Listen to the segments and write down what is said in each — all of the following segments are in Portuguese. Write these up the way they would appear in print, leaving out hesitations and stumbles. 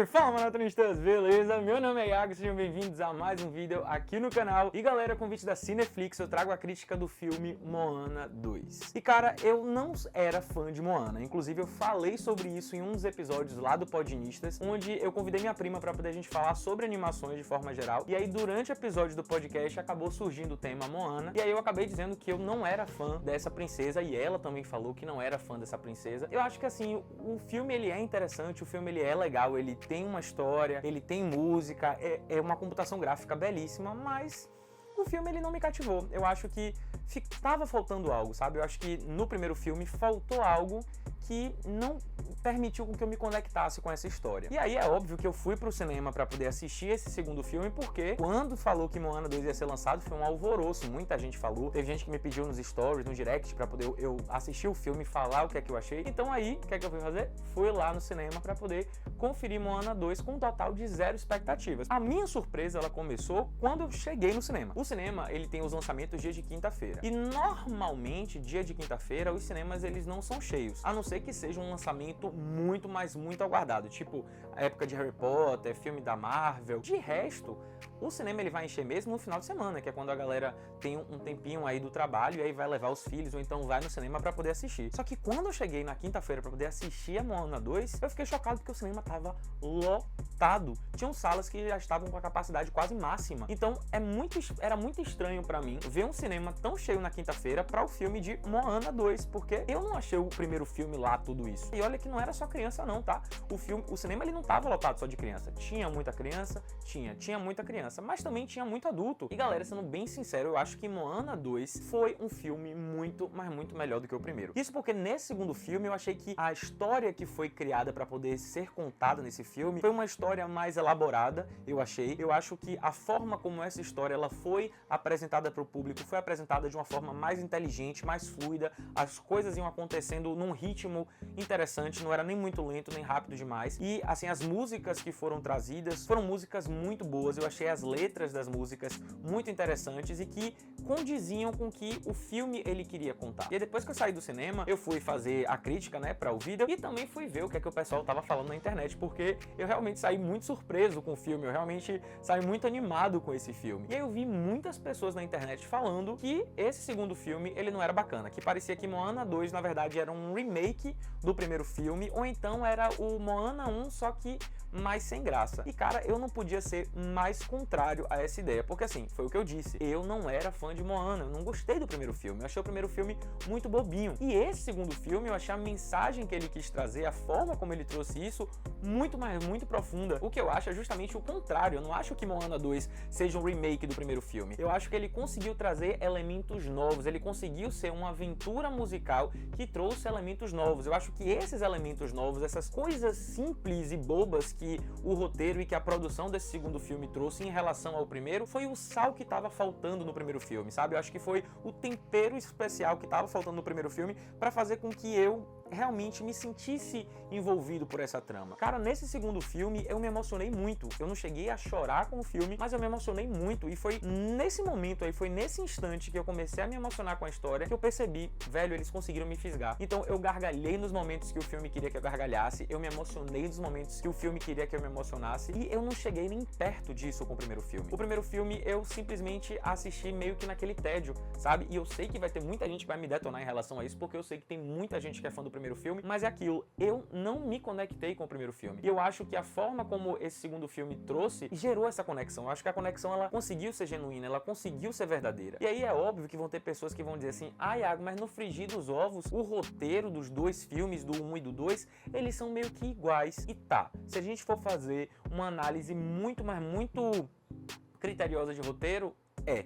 Fala, maratonistas, beleza? Meu nome é Iago, sejam bem-vindos a mais um vídeo aqui no canal. E galera, convite da Cineflix, eu trago a crítica do filme Moana 2. E cara, eu não era fã de Moana, inclusive eu falei sobre isso em um dos episódios lá do Podinistas, onde eu convidei minha prima pra poder a gente falar sobre animações de forma geral. E aí durante o episódio do podcast acabou surgindo o tema Moana, e aí eu acabei dizendo que eu não era fã dessa princesa, e ela também falou que não era fã dessa princesa. Eu acho que assim, o filme ele é interessante, o filme ele é legal, ele tem uma história, ele tem música, é uma computação gráfica belíssima, mas o filme ele não me cativou. Eu acho que tava faltando algo, sabe? Eu acho que no primeiro filme faltou algo que não permitiu que eu me conectasse com essa história. E aí é óbvio que eu fui pro cinema para poder assistir esse segundo filme, porque quando falou que Moana 2 ia ser lançado, foi um alvoroço, muita gente falou, teve gente que me pediu nos stories, no direct, para poder eu assistir o filme e falar o que é que eu achei. Então aí, o que é que eu fui fazer? Fui lá no cinema para poder conferir Moana 2 com um total de 0 expectativas. A minha surpresa, ela começou quando eu cheguei no cinema. O cinema, ele tem os lançamentos dia de quinta-feira. E normalmente, dia de quinta-feira, os cinemas, eles não são cheios, a não ser que seja um lançamento muito, mas muito aguardado, tipo a época de Harry Potter, filme da Marvel. De resto, o cinema ele vai encher mesmo no final de semana, que é quando a galera tem um tempinho aí do trabalho e aí vai levar os filhos ou então vai no cinema pra poder assistir. Só que quando eu cheguei na quinta-feira pra poder assistir a Moana 2, eu fiquei chocado porque o cinema tava lotado. Tinham salas que já estavam com a capacidade quase máxima. Então era muito estranho pra mim ver um cinema tão cheio na quinta-feira pra o filme de Moana 2, porque eu não achei o primeiro filme lá tudo isso. E olha que não era só criança não, tá? O cinema ele não tava lotado só de criança. Tinha muita criança, tinha muita criança, mas também tinha muito adulto. E galera, sendo bem sincero, eu acho que Moana 2 foi um filme muito, mas muito melhor do que o primeiro. Isso porque nesse segundo filme eu achei que a história que foi criada para poder ser contada nesse filme foi uma história mais elaborada, eu achei. Eu acho que a forma como essa história ela foi apresentada para o público foi apresentada de uma forma mais inteligente, mais fluida. As coisas iam acontecendo num ritmo interessante, não era nem muito lento, nem rápido demais. E assim, as músicas que foram trazidas foram músicas muito boas. Eu achei as letras das músicas muito interessantes e que condiziam com o que o filme ele queria contar. E aí, depois que eu saí do cinema, eu fui fazer a crítica, né, para o vídeo e também fui ver o que é que o pessoal tava falando na internet, porque eu realmente saí muito surpreso com o filme, eu realmente saí muito animado com esse filme. E aí eu vi muitas pessoas na internet falando que esse segundo filme ele não era bacana, que parecia que Moana 2 na verdade era um remake do primeiro filme, ou então era o Moana 1 só que mais sem graça. E cara, eu não podia ser mais contrário a essa ideia, porque assim, foi o que eu disse, eu não era fã de Moana, eu não gostei do primeiro filme, eu achei o primeiro filme muito bobinho. E esse segundo filme, eu achei a mensagem que ele quis trazer, a forma como ele trouxe isso, muito profunda. O que eu acho é justamente o contrário, eu não acho que Moana 2 seja um remake do primeiro filme. Eu acho que ele conseguiu trazer elementos novos, ele conseguiu ser uma aventura musical que trouxe elementos novos. Eu acho que esses elementos novos, essas coisas simples e bobas que o roteiro e que a produção desse segundo filme trouxe em relação ao primeiro, foi o sal que estava faltando no primeiro filme, sabe? Eu acho que foi o tempero especial que estava faltando no primeiro filme para fazer com que eu realmente me sentisse envolvido por essa trama. Cara, nesse segundo filme eu me emocionei muito. Eu não cheguei a chorar com o filme, mas eu me emocionei muito. E foi nesse momento aí, foi nesse instante que eu comecei a me emocionar com a história que eu percebi, velho, eles conseguiram me fisgar. Então eu gargalhei nos momentos que o filme queria que eu gargalhasse, eu me emocionei nos momentos que o filme queria que eu me emocionasse, e eu não cheguei nem perto disso com o primeiro filme. O primeiro filme eu simplesmente assisti meio que naquele tédio, sabe? E eu sei que vai ter muita gente que vai me detonar em relação a isso, porque eu sei que tem muita gente que é fã do primeiro filme, mas é aquilo, eu não me conectei com o primeiro filme. E eu acho que a forma como esse segundo filme trouxe, gerou essa conexão. Eu acho que a conexão, ela conseguiu ser genuína, ela conseguiu ser verdadeira. E aí é óbvio que vão ter pessoas que vão dizer assim, ah, Iago, mas no frigir dos ovos, o roteiro dos dois filmes, do 1 e do 2, eles são meio que iguais. E tá, se a gente for fazer uma análise muito, mas muito criteriosa de roteiro,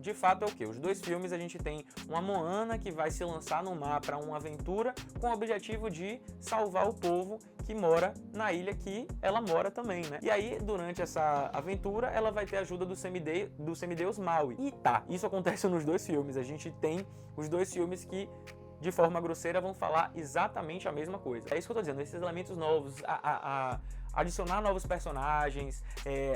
de fato é o que? Os dois filmes a gente tem uma Moana que vai se lançar no mar para uma aventura com o objetivo de salvar o povo que mora na ilha que ela mora também, né? E aí, durante essa aventura, ela vai ter a ajuda do semideus Maui. E tá, isso acontece nos dois filmes. A gente tem os dois filmes que de forma grosseira vão falar exatamente a mesma coisa. É isso que eu tô dizendo, esses elementos novos, adicionar novos personagens,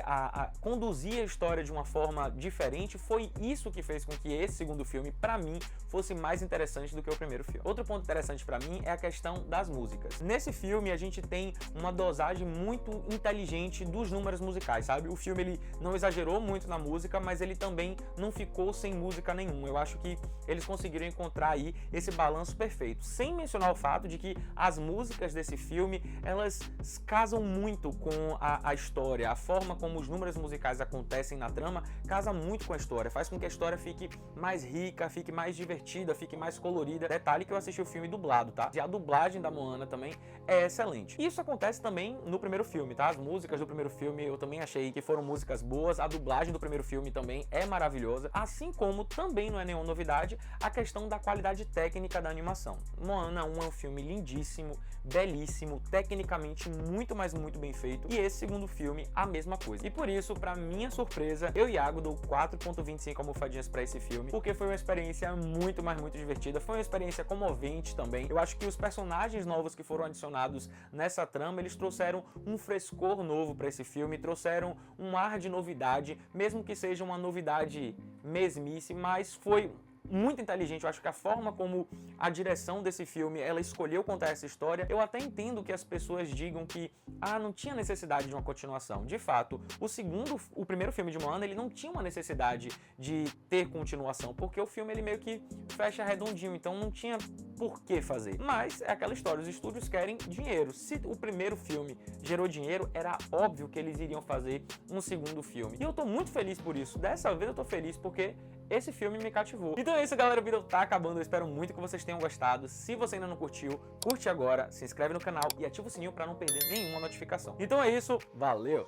a conduzir a história de uma forma diferente, foi isso que fez com que esse segundo filme, pra mim, fosse mais interessante do que o primeiro filme. Outro ponto interessante pra mim é a questão das músicas. Nesse filme a gente tem uma dosagem muito inteligente dos números musicais, sabe? O filme ele não exagerou muito na música, mas ele também não ficou sem música nenhuma. Eu acho que eles conseguiram encontrar aí esse balanço perfeito, sem mencionar o fato de que as músicas desse filme, elas casam muito com a história, a forma como os números musicais acontecem na trama, casa muito com a história, faz com que a história fique mais rica, fique mais divertida, fique mais colorida. Detalhe que eu assisti o filme dublado, tá? E a dublagem da Moana também é excelente. Isso acontece também no primeiro filme, tá? As músicas do primeiro filme eu também achei que foram músicas boas, a dublagem do primeiro filme também é maravilhosa, assim como também não é nenhuma novidade a questão da qualidade técnica da animação. Moana 1 é um filme lindíssimo, belíssimo, tecnicamente muito, mas muito bem feito, e esse segundo filme a mesma coisa. E por isso, pra minha surpresa, eu e Iago dou 4.25 almofadinhas pra esse filme, porque foi uma experiência muito, mas muito divertida, foi uma experiência comovente também. Eu acho que os personagens novos que foram adicionados nessa trama, eles trouxeram um frescor novo pra esse filme, trouxeram um ar de novidade, mesmo que seja uma novidade mesmice, mas foi muito inteligente. Eu acho que a forma como a direção desse filme, ela escolheu contar essa história, eu até entendo que as pessoas digam que não tinha necessidade de uma continuação. De fato, o primeiro filme de Moana, ele não tinha uma necessidade de ter continuação, porque o filme ele meio que fecha redondinho, então não tinha por que fazer. Mas é aquela história, os estúdios querem dinheiro. Se o primeiro filme gerou dinheiro, era óbvio que eles iriam fazer um segundo filme. E eu tô muito feliz por isso. Dessa vez eu tô feliz porque esse filme me cativou. Então é isso, galera, o vídeo tá acabando, eu espero muito que vocês tenham gostado. Se você ainda não curtiu, curte agora, se inscreve no canal e ativa o sininho pra não perder nenhuma notificação. Então é isso, valeu!